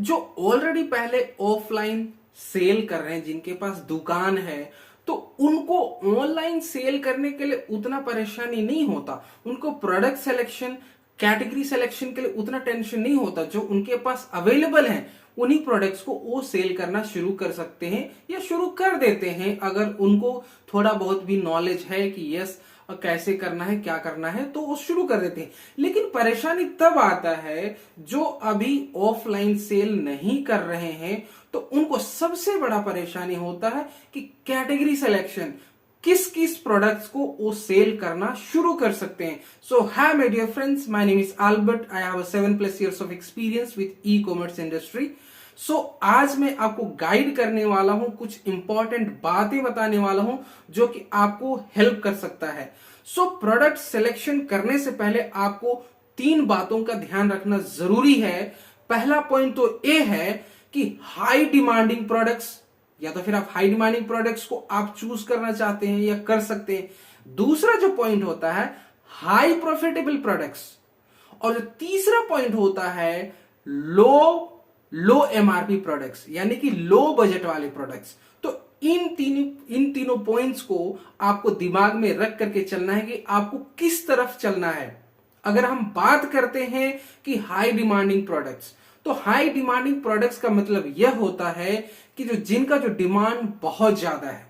जो ऑलरेडी पहले offline cell कर रहे हैं, जिनके पास दुकान है, तो उनको ऑनलाइन सेल करने के लिए उतना परेशानी नहीं होता। उनको प्रोडक्ट सिलेक्शन, कैटेगरी सिलेक्शन के लिए उतना टेंशन नहीं होता। जो उनके पास अवेलेबल है उन्हीं प्रोडक्ट्स को वो सेल करना शुरू कर सकते हैं या शुरू कर देते हैं, अगर उनको थोड़ा बहुत भी नॉलेज है कि यस कैसे करना है, क्या करना है, तो वो शुरू कर देते हैं। लेकिन परेशानी तब आता है जो अभी ऑफलाइन सेल नहीं कर रहे हैं, तो उनको सबसे बड़ा परेशानी होता है कि कैटेगरी सिलेक्शन, किस किस प्रोडक्ट्स को वो सेल करना शुरू कर सकते हैं। So hi my dear friends, my name is Albert. I have 7+ years of experience with e commerce industry. So आज मैं आपको गाइड करने वाला हूं, कुछ इंपॉर्टेंट बातें बताने वाला हूं जो कि आपको हेल्प कर सकता है। सो प्रोडक्ट सिलेक्शन करने से पहले आपको 3 बातों का ध्यान रखना जरूरी है। पहला पॉइंट तो ये है कि हाई डिमांडिंग प्रोडक्ट्स, या तो फिर आप हाई डिमांडिंग प्रोडक्ट्स को आप चूज करना चाहते हैं या कर सकते हैं। दूसरा जो पॉइंट होता है हाई प्रॉफिटेबल प्रोडक्ट्स, और जो तीसरा पॉइंट होता है लो एमआरपी प्रोडक्ट्स, यानी कि लो बजट वाले प्रोडक्ट्स। तो इन तीनों पॉइंट्स को आपको दिमाग में रख करके चलना है कि आपको किस तरफ चलना है। अगर हम बात करते हैं कि हाई डिमांडिंग प्रोडक्ट्स, तो हाई डिमांडिंग प्रोडक्ट्स का मतलब यह होता है कि जिनका जो डिमांड बहुत ज्यादा है।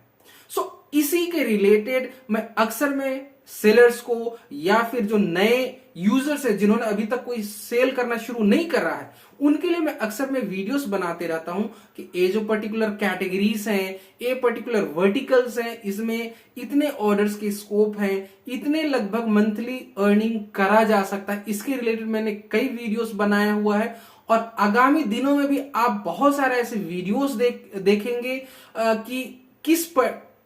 सो इसी के रिलेटेड मैं अक्सर सेलर्स को या फिर जो नए यूजर्स है जिन्होंने अभी तक कोई सेल करना शुरू नहीं कर रहा है, उनके लिए मैं अक्सर वीडियोस बनाते रहता हूं कि ये जो पर्टिकुलर कैटेगरीज हैं, ये पर्टिकुलर वर्टिकल्स हैं, इसमें इतने ऑर्डर्स के स्कोप हैं, इतने लगभग मंथली अर्निंग करा जा सकता है। इसके रिलेटेड मैंने कई वीडियोस बनाया हुआ है, और आगामी दिनों में भी आप बहुत सारे ऐसे वीडियोस देखेंगे कि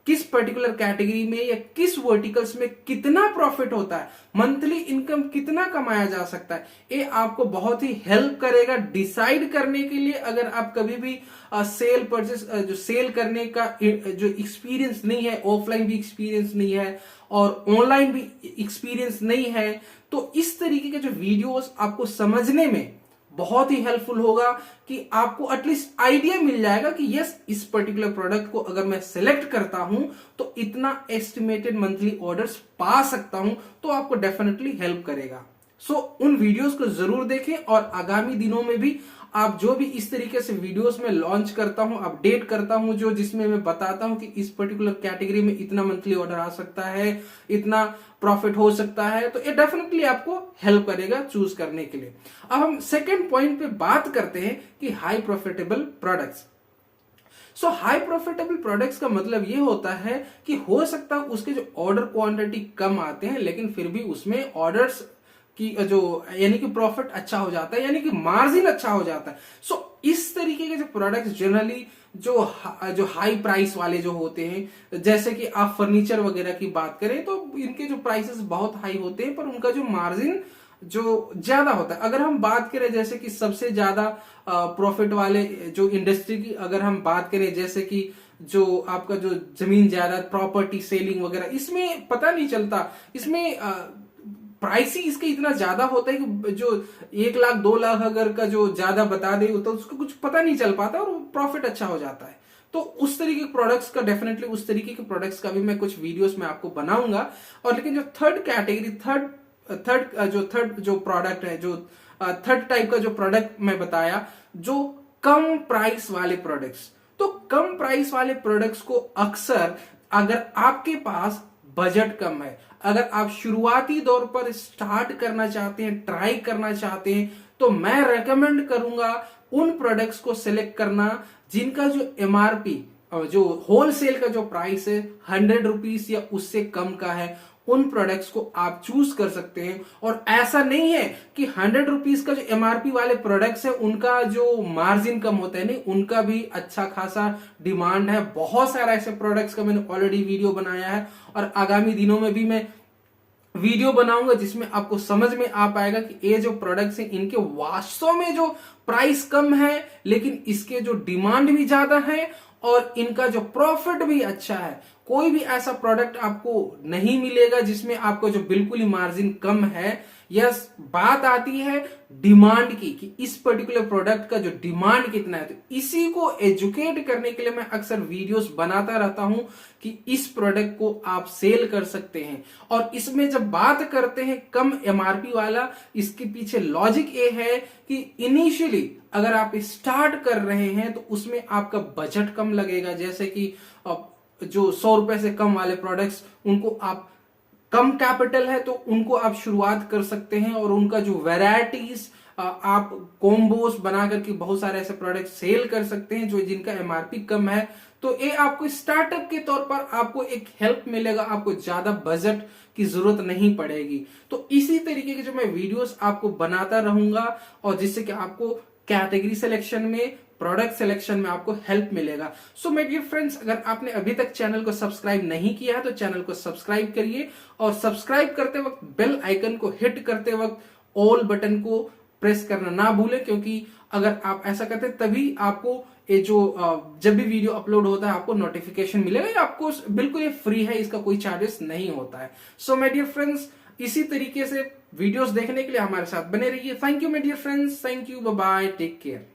किस पर्टिकुलर कैटेगरी में या किस वर्टिकल्स में कितना प्रॉफिट होता है, मंथली इनकम कितना कमाया जा सकता है। ये आपको बहुत ही हेल्प करेगा डिसाइड करने के लिए। अगर आप कभी भी सेल परचेस जो सेल करने का जो एक्सपीरियंस नहीं है, ऑफलाइन भी एक्सपीरियंस नहीं है और ऑनलाइन भी एक्सपीरियंस नहीं है, तो इस तरीके के जो वीडियोस आपको समझने में बहुत ही हेल्पफुल होगा कि आपको एटलीस्ट आइडिया मिल जाएगा कि यस, इस पर्टिकुलर प्रोडक्ट को अगर मैं सेलेक्ट करता हूं तो इतना एस्टिमेटेड मंथली ऑर्डर्स पा सकता हूं, तो आपको डेफिनेटली हेल्प करेगा। सो उन वीडियोस को जरूर देखें, और आगामी दिनों में भी आप जो भी इस तरीके से वीडियोस में लॉन्च करता हूं, अपडेट करता हूं, जो जिसमें मैं बताता हूं कि इस पर्टिकुलर कैटेगरी में इतना मंथली ऑर्डर आ सकता है, इतना प्रॉफिट हो सकता है, तो ये डेफिनेटली आपको हेल्प करेगा चूज करने के लिए। अब हम सेकेंड पॉइंट पे बात करते हैं कि हाई प्रॉफिटेबल प्रोडक्ट्स। सो हाई प्रॉफिटेबल प्रोडक्ट्स का मतलब ये होता है कि हो सकता है उसके जो ऑर्डर क्वांटिटी कम आते हैं, लेकिन फिर भी उसमें ऑर्डर्स की जो यानी कि प्रॉफिट अच्छा हो जाता है, यानी कि मार्जिन अच्छा हो जाता है। सो इस तरीके के जो प्रोडक्ट्स जनरली जो हाई प्राइस वाले जो होते हैं, जैसे कि आप फर्नीचर वगैरह की बात करें तो इनके जो प्राइसेस बहुत हाई होते हैं, पर उनका जो मार्जिन जो ज्यादा होता है। अगर हम बात करें जैसे कि सबसे ज्यादा प्रॉफिट वाले जो इंडस्ट्री की अगर हम बात करें, जैसे कि जो आपका जो जमीन जायदाद प्रॉपर्टी सेलिंग वगैरह, इसमें पता नहीं चलता, इसमें प्राइस ही इसका इतना ज्यादा होता है कि जो 1 लाख 2 लाख अगर का जो ज्यादा बता दे तो उसको कुछ पता नहीं चल पाता और प्रॉफिट अच्छा हो जाता है। तो उस तरीके के प्रोडक्ट्स का डेफिनेटली उस तरीके के प्रोडक्ट्स का भी मैं कुछ वीडियोस में आपको बनाऊंगा। और लेकिन जो थर्ड कैटेगरी, थर्ड जो प्रोडक्ट है, जो थर्ड टाइप का जो प्रोडक्ट मैं बताया, जो कम प्राइस वाले प्रोडक्ट्स, तो कम प्राइस वाले प्रोडक्ट्स को अक्सर अगर आपके पास बजट कम है, अगर आप शुरुआती दौर पर स्टार्ट करना चाहते हैं, ट्राई करना चाहते हैं, तो मैं रेकमेंड करूंगा उन प्रोडक्ट्स को सिलेक्ट करना जिनका जो एमआरपी, जो होलसेल का जो प्राइस है 100 रुपीस या उससे कम का है, उन प्रोडक्ट्स को आप चूज कर सकते हैं। और ऐसा नहीं है कि 100 रुपीस का जो एमआरपी वाले प्रोडक्ट्स है उनका जो मार्जिन कम होता है, नहीं, उनका भी अच्छा खासा डिमांड है। बहुत सारा ऐसे प्रोडक्ट्स का मैंने ऑलरेडी वीडियो बनाया है, और आगामी दिनों में भी मैं वीडियो बनाऊंगा जिसमें आपको समझ में आ पाएगा कि ये जो प्रोडक्ट्स हैं इनके वास्तव में जो प्राइस कम है, लेकिन इसके जो डिमांड भी ज्यादा है और इनका जो प्रॉफिट भी अच्छा है। कोई भी ऐसा प्रोडक्ट आपको नहीं मिलेगा जिसमें आपको जो बिल्कुल ही मार्जिन कम है, यस, बात आती है डिमांड की कि इस पर्टिकुलर प्रोडक्ट का जो डिमांड कितना है, तो इसी को एजुकेट करने के लिए मैं अक्सर वीडियोस बनाता रहता हूं कि इस प्रोडक्ट को आप सेल कर सकते हैं। और इसमें जब बात करते हैं कम एमआरपी वाला, इसके पीछे लॉजिक ये है कि इनिशियली अगर आप स्टार्ट कर रहे हैं तो उसमें आपका बजट कम लगेगा। जैसे कि जो 100 रुपए से कम वाले प्रोडक्ट्स, उनको आप कम कैपिटल है तो उनको आप शुरुआत कर सकते हैं, और उनका जो वैरायटीज आप कॉम्बोस बना करके बहुत सारे ऐसे प्रोडक्ट सेल कर सकते हैं जो जिनका एमआरपी कम है। तो ये आपको स्टार्टअप के तौर पर आपको एक हेल्प मिलेगा, आपको ज्यादा बजट की जरूरत नहीं पड़ेगी। तो इसी तरीके के जो मैं वीडियोस आपको बनाता रहूंगा, और जिससे कि आपको कैटेगरी सिलेक्शन में, प्रोडक्ट सिलेक्शन में आपको हेल्प मिलेगा। सो माय डियर फ्रेंड्स, अगर आपने अभी तक चैनल को सब्सक्राइब नहीं किया है तो चैनल को सब्सक्राइब करिए, और सब्सक्राइब करते वक्त बेल आइकन को हिट करते वक्त ऑल बटन को प्रेस करना ना भूलें, क्योंकि अगर आप ऐसा करते हैं तभी आपको ये जो जब भी वीडियो अपलोड होता है आपको नोटिफिकेशन मिलेगा। ये आपको बिल्कुल ये फ्री है, इसका कोई चार्जेस नहीं होता है। सो माय डियर फ्रेंड्स, इसी तरीके से वीडियोस देखने के लिए हमारे साथ बने रहिए। Thank you my dear friends, thank you, bye bye, take care.